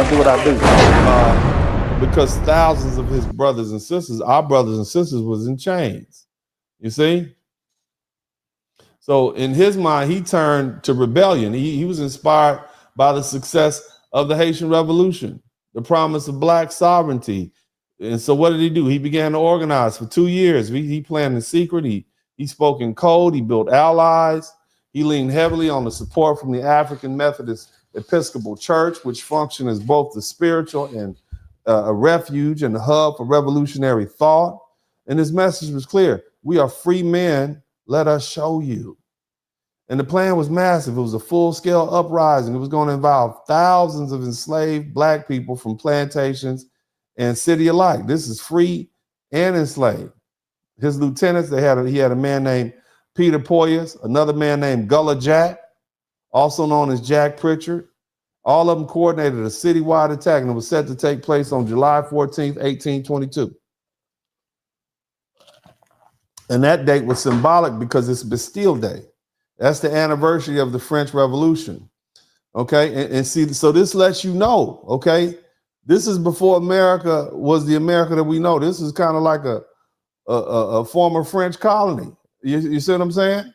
I do what I do. Because thousands of his brothers and sisters, our brothers and sisters, was in chains. You see? So in his mind, he turned to rebellion. He was inspired by the success of the Haitian Revolution, the promise of black sovereignty. And so what did he do? He began to organize for 2 years. He planned in secret. He spoke in code. He built allies. He leaned heavily on the support from the African Methodist Episcopal Church, which functioned as both the spiritual and a refuge and a hub for revolutionary thought. And his message was clear. We are free men. Let us show you. And the plan was massive. It was a full-scale uprising. It was going to involve thousands of enslaved black people from plantations and city alike. This is free and enslaved. His lieutenants, he had a man named Peter Poyas, another man named Gullah Jack, also known as Jack Pritchard. All of them coordinated a citywide attack, and it was set to take place on July 14th, 1822. And that date was symbolic because it's Bastille Day. That's the anniversary of the French Revolution. Okay, and see, so this lets you know, okay, this is before America was the America that we know. This is kind of like a former French colony. You see what I'm saying?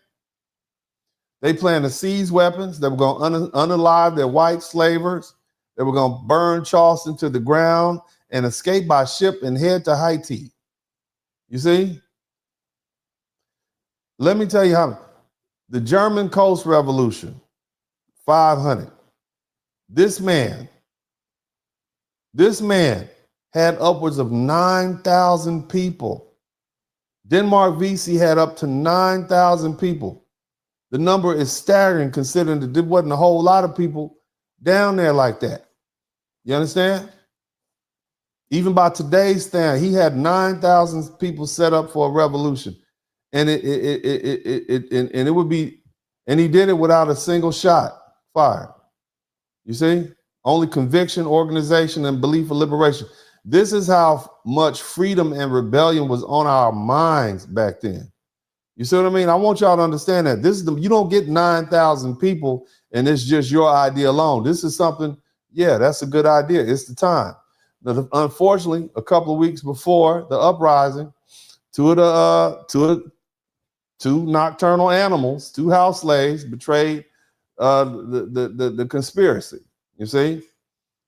They planned to seize weapons. They were going to unalive their white slavers. They were going to burn Charleston to the ground and escape by ship and head to Haiti. You see? Let me tell you how. The German Coast Revolution, 500. This man had upwards of 9,000 people. Denmark Vesey had up to 9,000 people. The number is staggering considering that there wasn't a whole lot of people down there like that. You understand? Even by today's standard, he had 9,000 people set up for a revolution. And it would be, and he did it without a single shot fired. You see? Only conviction, organization, and belief of liberation. This is how much freedom and rebellion was on our minds back then. You see what I mean? I want y'all to understand that. You don't get 9,000 people and it's just your idea alone. This is something, yeah, that's a good idea. It's the time. Unfortunately, a couple of weeks before the uprising, two nocturnal animals, 2 house slaves betrayed the conspiracy. You see,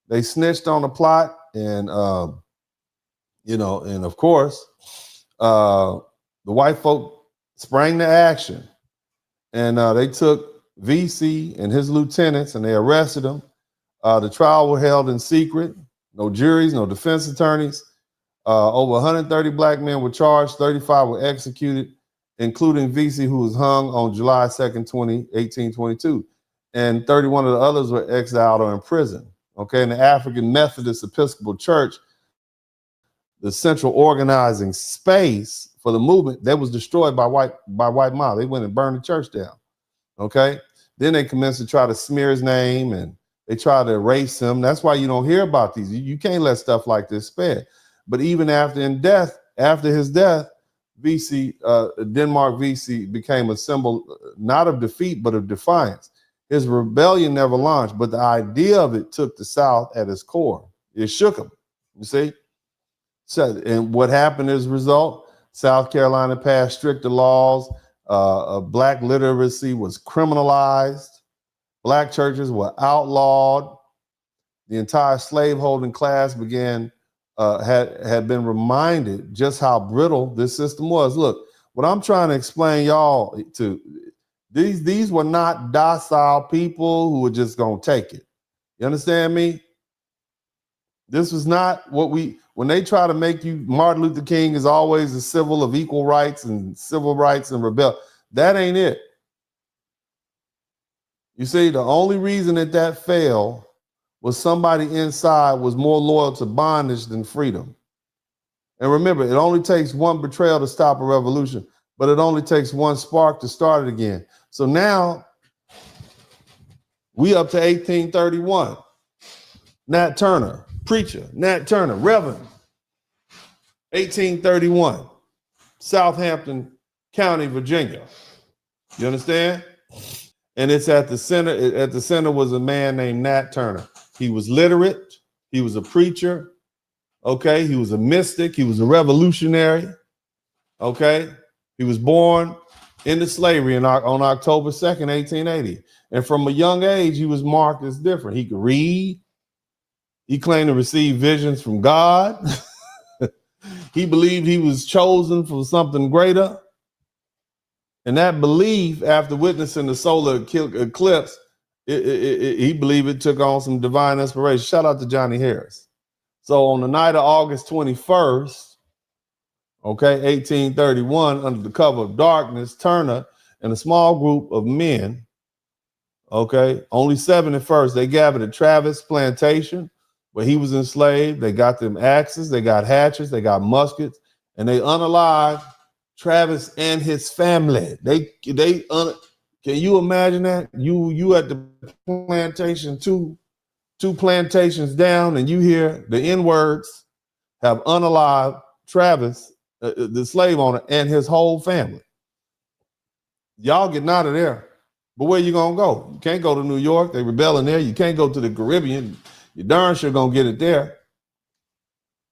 they snitched on the plot, and and of course, the white folk sprang to action, and they took Vesey and his lieutenants, and they arrested them. The trial was held in secret. No juries, no defense attorneys. Over 130 black men were charged. 35 were executed, including Vesey, who was hung on July 2nd, 1822. And 31 of the others were exiled or imprisoned. Okay, in the African Methodist Episcopal Church, the central organizing space for the movement, that was destroyed by white mob. They went and burned the church down. Okay, then they commenced to try to smear his name and they tried to erase him. That's why you don't hear about these. You can't let stuff like this spread. But even after his death, Vesey, Denmark Vesey became a symbol not of defeat but of defiance. His rebellion never launched, but the idea of it took the South at its core. It shook them, you see? So, and what happened as a result? South Carolina passed stricter laws. Black literacy was criminalized. Black churches were outlawed. The entire slaveholding class had been reminded just how brittle this system was. Look, what I'm trying to explain y'all to, these were not docile people who were just going to take it. You understand me? This was not when they try to make you, Martin Luther King is always a symbol of equal rights and civil rights and rebel. That ain't it. You see, the only reason that failed was somebody inside was more loyal to bondage than freedom. And remember, it only takes one betrayal to stop a revolution, but it only takes one spark to start it again. So now we up to 1831. Nat Turner, preacher, Nat Turner, Reverend, 1831, Southampton County, Virginia. You understand? And it's at the center. At the center was a man named Nat Turner. He was literate. He was a preacher. Okay. He was a mystic. He was a revolutionary. Okay. He was born into slavery on October 2nd, 1880. And from a young age, he was marked as different. He could read. He claimed to receive visions from God. He believed he was chosen for something greater. And that belief, after witnessing the solar eclipse, he believed it took on some divine inspiration. Shout out to Johnny Harris. So on the night of August 21st, okay, 1831, under the cover of darkness, Turner and a small group of men, okay, only 7 at first, they gathered at Travis Plantation, where he was enslaved. They got them axes, they got hatchets, they got muskets, and they unalived Travis and his family. Can you imagine that? You at the plantation, two plantations down, and you hear the N-words, have unalived Travis, the slave owner, and his whole family. Y'all getting out of there. But where you gonna go? You can't go to New York. They rebelling there. You can't go to the Caribbean. You darn sure gonna get it there.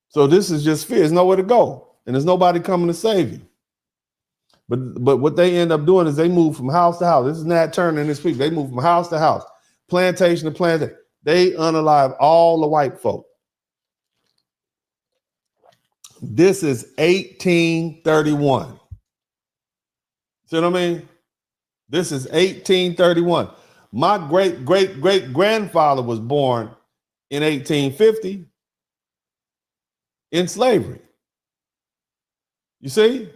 So this is just fear. There's nowhere to go, and there's nobody coming to save you. But what they end up doing is they move from house to house. This is Nat Turner and his people. They move from house to house, plantation to plantation. They unalive all the white folk. This is 1831. See what I mean? This is 1831. My great-great-great-grandfather was born in 1850 in slavery. You see?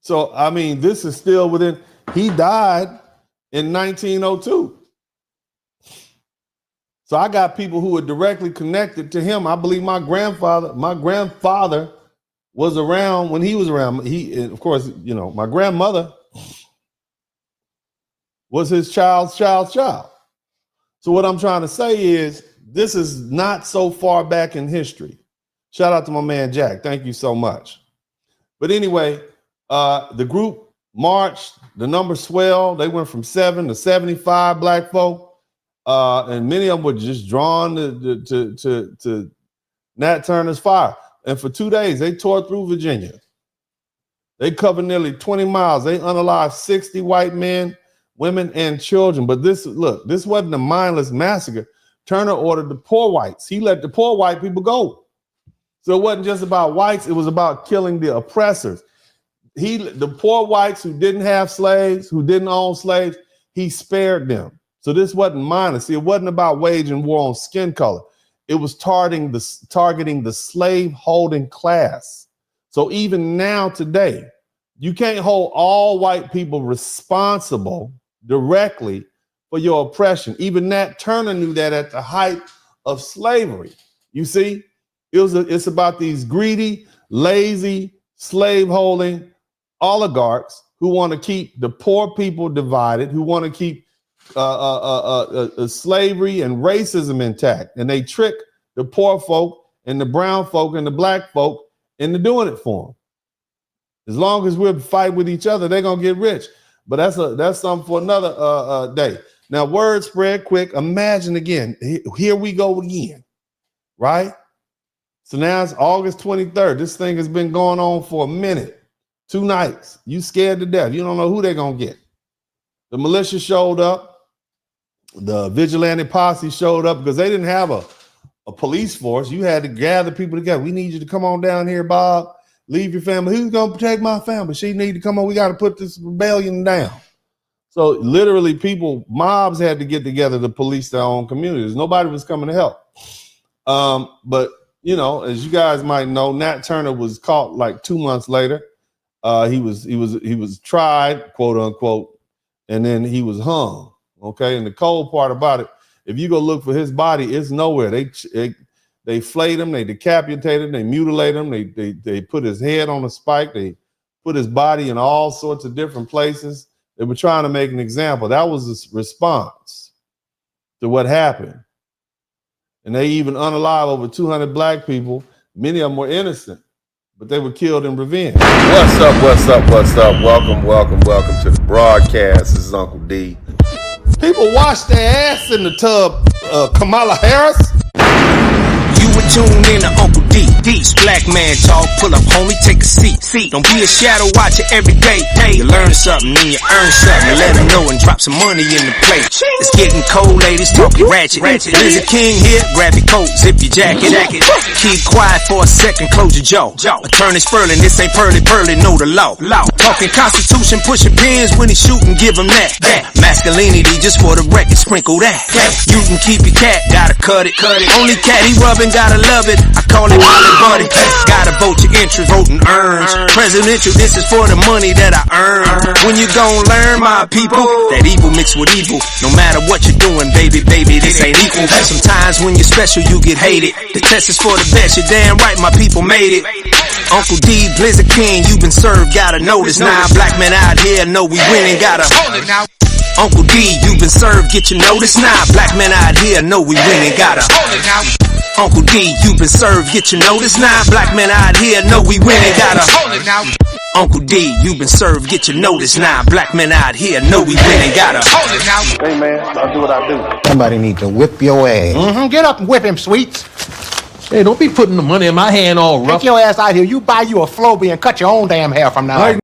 So, I mean, this is still within, he died in 1902. So I got people who are directly connected to him. I believe my grandfather was around when he was around. Of course, you know, my grandmother was his child's child. So what I'm trying to say is this is not so far back in history. Shout out to my man, Jack. Thank you so much. But anyway, the group marched, the numbers swelled. They went from 7 to 75 black folk. And many of them were just drawn to Nat Turner's fire. And for 2 days, they tore through Virginia. They covered nearly 20 miles. They unalived 60 white men, women, and children. But this wasn't a mindless massacre. Turner ordered the poor whites. He let the poor white people go. So it wasn't just about whites. It was about killing the oppressors. The poor whites who didn't have slaves, who didn't own slaves, he spared them. So this wasn't mindless. See, it wasn't about waging war on skin color. It was targeting the slave-holding class. So even now, today, you can't hold all white people responsible directly for your oppression. Even Nat Turner knew that at the height of slavery. You see, it's about these greedy, lazy, slave-holding oligarchs who want to keep the poor people divided, who want to keep slavery and racism intact, and they trick the poor folk and the brown folk and the black folk into doing it for them. As long as we're fighting with each other, they're gonna get rich. But that's something for another day. Now, word spread quick. Imagine again. Here we go again, right? So now it's August 23rd. This thing has been going on for a minute, 2 nights. You scared to death. You don't know who they're gonna get. The militia showed up. The vigilante posse showed up because they didn't have a police force. You had to gather people together. We need you to come on down here, Bob. Leave your family. Who's going to protect my family? She need to come on. We got to put this rebellion down. So literally mobs had to get together to police their own communities. Nobody was coming to help. But, you know, as you guys might know, Nat Turner was caught like 2 months later. He was tried, quote unquote, and then he was hung. Okay, and the cold part about it, if you go look for his body, it's nowhere. They flayed him, they decapitated him, they mutilated him, they put his head on a spike, they put his body in all sorts of different places. They were trying to make an example. That was the response to what happened. And they even unalive over 200 black people. Many of them were innocent, but they were killed in revenge. What's up? Welcome to the broadcast. This is Uncle D. People wash their ass in the tub, Kamala Harris. You were tuned in to Uncle D. D's Black Man Talk. Pull up, homie, take a seat. Don't be a shadow watcher every day. You learn something, then you earn something. Let them know and drop some money in the plate. It's getting cold, ladies, talking ratchet. Blizzard King here, grab your coat, zip your jacket. Keep quiet for a second, close your jaw. Attorney Spurling, this ain't pearly, know the law. Talking Constitution, pushing pins when he shootin', give him that. Masculinity, just for the record, sprinkle that. You can keep your cat, gotta cut it. Only cat he rubbing, gotta love it. I call it Molly Buddy. Gotta vote your interest, voting earns. Presidential, this is for the money that I earn. When you gon' learn, my people, that evil mixed with evil. No matter what you're doing, baby, this ain't equal. Sometimes when you're special, you get hated. The test is for the best, you're damn right, my people made it. Uncle D, Blizzard King, you been served, gotta notice. Now black men out here know we winning, gotta hold it now. Uncle D, you been served, get your notice. Now black men out here know we winning, gotta hold it now. Uncle D, you been served, get your notice. Now black men out here know we winning, gotta hold it now. Uncle D, you been served, get your notice. Now black men out here know we winning, gotta hold it now. Hey man, I'll do what I do. Somebody need to whip your ass. Get up and whip him, Sweets. Hey, don't be putting the money in my hand all rough. Take your ass out here. You buy you a Flowbee and cut your own damn hair from now on.